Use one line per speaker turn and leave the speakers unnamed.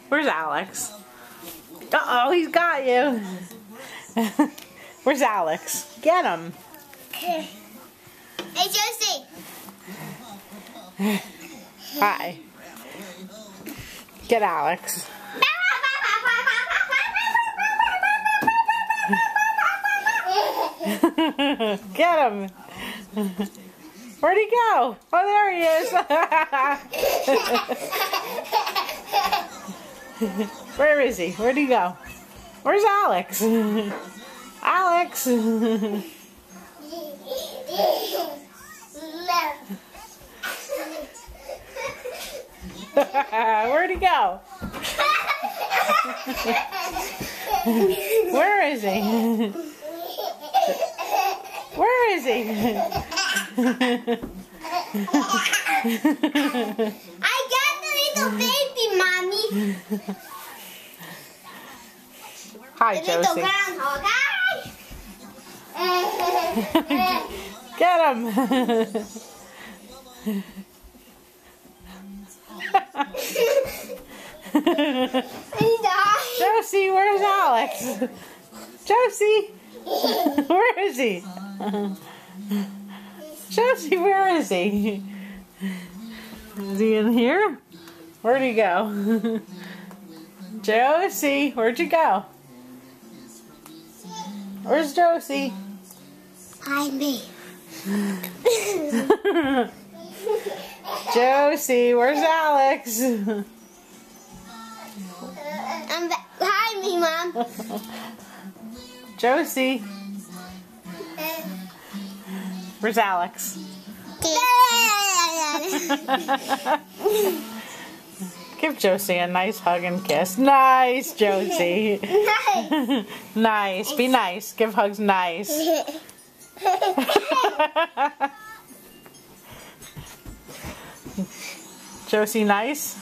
Where's Alex? Uh-oh, he's got you. Where's Alex? Get him.
Hey, Josie.
Hi. Get Alex. Get him. Where'd he go? Oh, there he is. Where is he? Where'd he go? Where's Alex? Alex. Where'd he go? Where is he? Where is he?
I got the little baby, Mommy.
Hi,
The little
Josie.
groundhog.
Get him. Josie, where's Alex? Josie, where is he? Josie, where is he? Is he in here? Where'd he go? Josie, where'd you go? Where's Josie?
Hi, me.
Josie, where's Alex?
Hi, me, Mom.
Josie, where's Alex? Give Josie a nice hug and kiss. Nice, Josie. Nice. Be nice. Give hugs nice. Josie, nice?